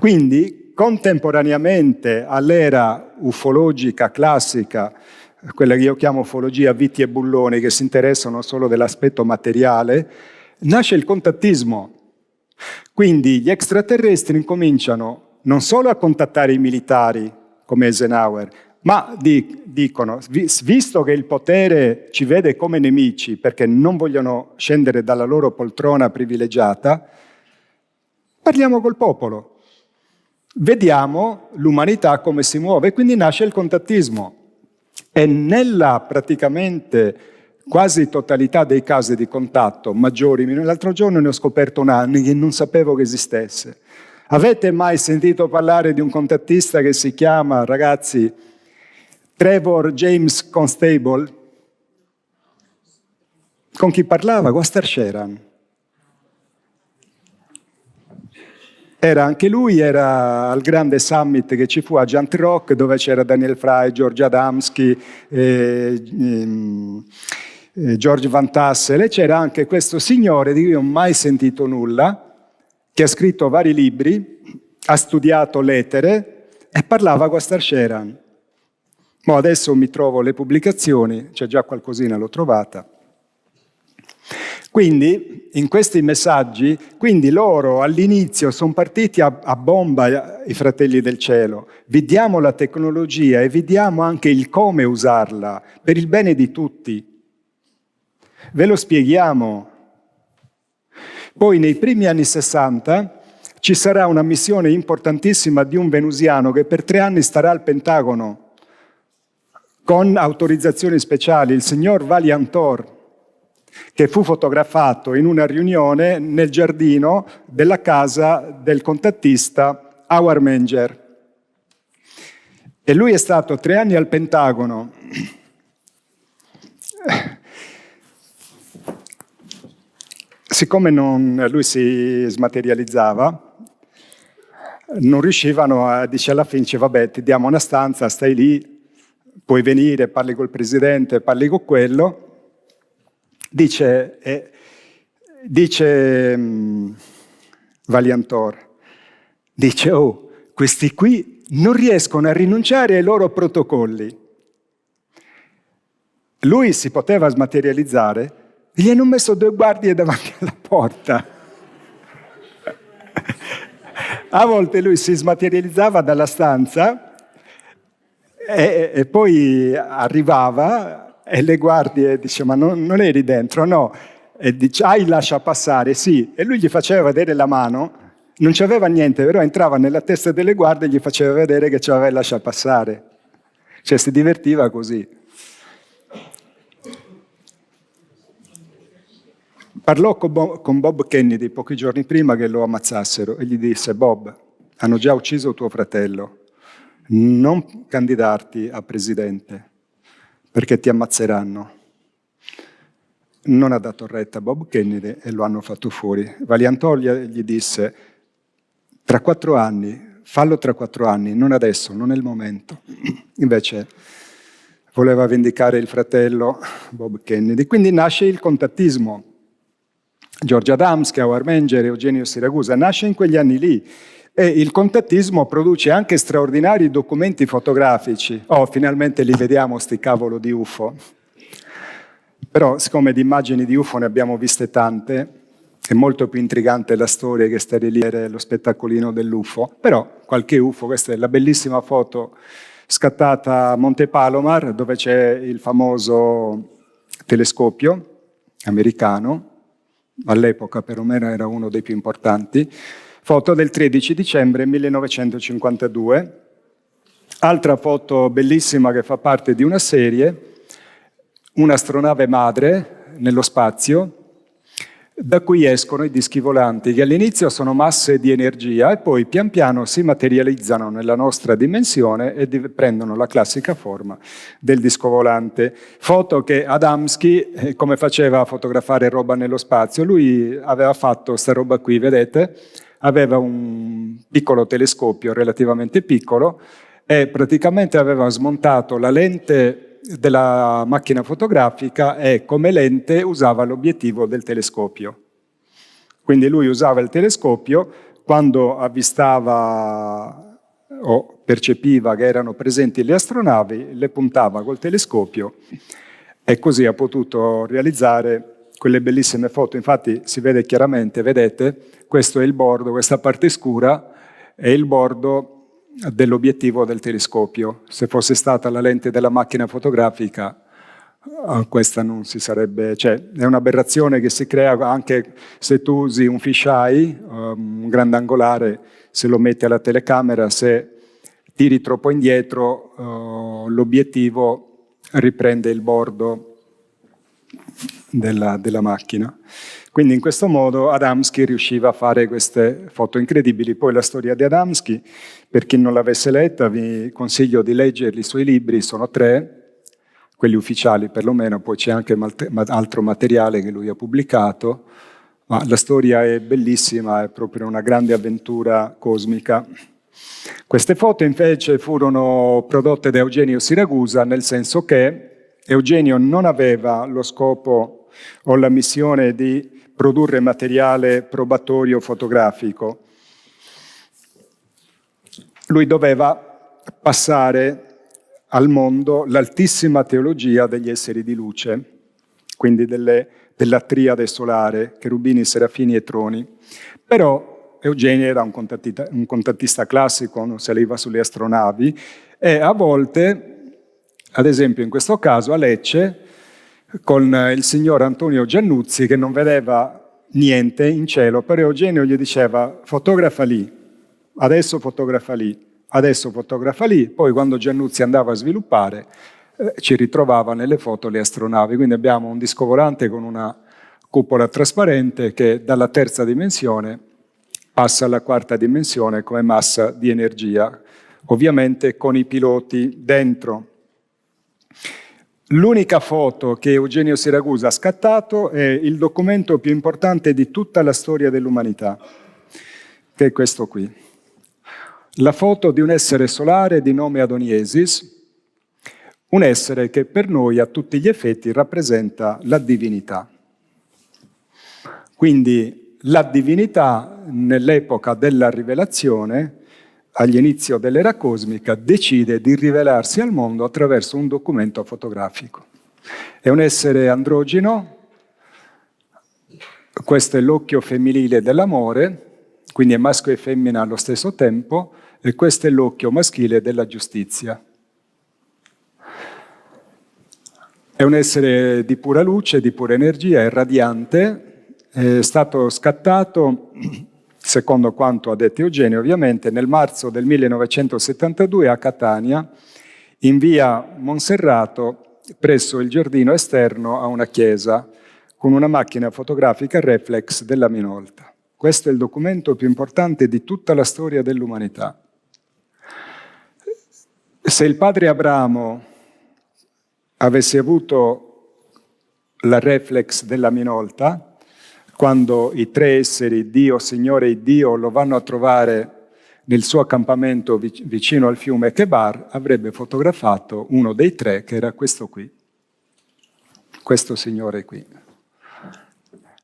Quindi, contemporaneamente all'era ufologica classica, quella che io chiamo ufologia Vitti e Bulloni, che si interessano solo dell'aspetto materiale, nasce il contattismo. Quindi gli extraterrestri incominciano non solo a contattare i militari, come Eisenhower, ma dicono, visto che il potere ci vede come nemici perché non vogliono scendere dalla loro poltrona privilegiata, parliamo col popolo, vediamo l'umanità come si muove, quindi nasce il contattismo. E nella praticamente quasi totalità dei casi di contatto, maggiori, minori, l'altro giorno ne ho scoperto un anno che non sapevo che esistesse. Avete mai sentito parlare di un contattista che si chiama, ragazzi, Trevor James Constable? Con chi parlava? Guastar Sheran. Anche lui era al grande summit che ci fu a Giant Rock, dove c'era Daniel Fry, George Adamski, George Van Tassel, e c'era anche questo signore di cui non ho mai sentito nulla, che ha scritto vari libri, ha studiato l'etere e parlava Guastar Sheran. Ma adesso mi trovo le pubblicazioni, c'è già qualcosina, l'ho trovata. Quindi, in questi messaggi, quindi loro all'inizio sono partiti a bomba, i fratelli del cielo. Vi diamo la tecnologia e vi diamo anche il come usarla, per il bene di tutti. Ve lo spieghiamo. Poi, nei primi anni 60, ci sarà una missione importantissima di un venusiano che per 3 anni starà al Pentagono, con autorizzazioni speciali, il signor Valiantor, che fu fotografato in una riunione nel giardino della casa del contattista Howard Menger. E lui è stato 3 anni al Pentagono. Siccome lui si smaterializzava, non riuscivano dice alla fine, vabbè, ti diamo una stanza, stai lì, puoi venire, parli col presidente, parli con quello. Dice Valiantor, dice, questi qui non riescono a rinunciare ai loro protocolli. Lui si poteva smaterializzare, gli hanno messo 2 guardie davanti alla porta. A volte lui si smaterializzava dalla stanza e poi arrivava e le guardie dicevano, ma non eri dentro? No. E dice, lascia passare, sì. E lui gli faceva vedere la mano, non c'aveva niente, però entrava nella testa delle guardie e gli faceva vedere che c'aveva il lascia passare. Cioè si divertiva così. Parlò con Bob Kennedy pochi giorni prima che lo ammazzassero e gli disse, Bob, hanno già ucciso tuo fratello, non candidarti a presidente, perché ti ammazzeranno. Non ha dato retta a Bob Kennedy e lo hanno fatto fuori. Valiantor gli disse, tra 4 anni, fallo tra 4 anni, non adesso, non è il momento. Invece voleva vendicare il fratello Bob Kennedy. Quindi nasce il contattismo. George Adamski, Howard Menger, Eugenio Siragusa, nasce in quegli anni lì. E il contattismo produce anche straordinari documenti fotografici. Finalmente li vediamo, sti cavolo di UFO. Però, siccome di immagini di UFO ne abbiamo viste tante, è molto più intrigante la storia che stare lì e lo spettacolino dell'UFO. Però, qualche UFO, questa è la bellissima foto scattata a Monte Palomar, dove c'è il famoso telescopio americano, all'epoca perlomeno era uno dei più importanti, foto del 13 dicembre 1952, altra foto bellissima che fa parte di una serie, un'astronave madre nello spazio, da cui escono i dischi volanti, che all'inizio sono masse di energia e poi pian piano si materializzano nella nostra dimensione e prendono la classica forma del disco volante. Foto che Adamski, come faceva a fotografare roba nello spazio, lui aveva fatto sta roba qui, vedete? Aveva un piccolo telescopio, relativamente piccolo, e praticamente aveva smontato la lente della macchina fotografica e come lente usava l'obiettivo del telescopio. Quindi lui usava il telescopio quando avvistava o percepiva che erano presenti le astronavi, le puntava col telescopio e così ha potuto realizzare quelle bellissime foto. Infatti si vede chiaramente, vedete, questo è il bordo, questa parte scura è il bordo dell'obiettivo del telescopio. Se fosse stata la lente della macchina fotografica, questa non si sarebbe, cioè è un'aberrazione che si crea anche se tu usi un fisheye, un grandangolare, se lo metti alla telecamera, se tiri troppo indietro l'obiettivo riprende il bordo della macchina. Quindi in questo modo Adamski riusciva a fare queste foto incredibili. Poi la storia di Adamski, per chi non l'avesse letta, vi consiglio di leggerli i suoi libri, sono 3, quelli ufficiali perlomeno, poi c'è anche altro materiale che lui ha pubblicato, ma la storia è bellissima, è proprio una grande avventura cosmica. Queste foto invece furono prodotte da Eugenio Siragusa, nel senso che Eugenio non aveva lo scopo o la missione di produrre materiale probatorio fotografico. Lui doveva passare al mondo l'altissima teologia degli esseri di luce, quindi della triade solare, cherubini, serafini e troni. Però Eugenio era un contattista classico, non saliva sulle astronavi e a volte, ad esempio in questo caso a Lecce, con il signor Antonio Giannuzzi che non vedeva niente in cielo, però Eugenio gli diceva fotografa lì, adesso fotografa lì, adesso fotografa lì, poi quando Giannuzzi andava a sviluppare ci ritrovava nelle foto le astronavi, quindi abbiamo un disco volante con una cupola trasparente che dalla terza dimensione passa alla quarta dimensione come massa di energia, ovviamente con i piloti dentro. L'unica foto che Eugenio Siragusa ha scattato è il documento più importante di tutta la storia dell'umanità, che è questo qui. La foto di un essere solare di nome Adoniesis, un essere che per noi a tutti gli effetti rappresenta la divinità. Quindi la divinità nell'epoca della rivelazione, agli inizi dell'era cosmica, decide di rivelarsi al mondo attraverso un documento fotografico. È un essere androgino, questo è l'occhio femminile dell'amore, quindi è maschio e femmina allo stesso tempo, e questo è l'occhio maschile della giustizia. È un essere di pura luce, di pura energia, è radiante, è stato scattato, secondo quanto ha detto Eugenio ovviamente, nel marzo del 1972 a Catania, in via Monserrato, presso il giardino esterno a una chiesa, con una macchina fotografica reflex della Minolta. Questo è il documento più importante di tutta la storia dell'umanità. Se il padre Abramo avesse avuto la reflex della Minolta, quando i 3 esseri, Dio, Signore e Dio, lo vanno a trovare nel suo accampamento vicino al fiume Chebar, avrebbe fotografato uno dei 3, che era questo qui, questo signore qui.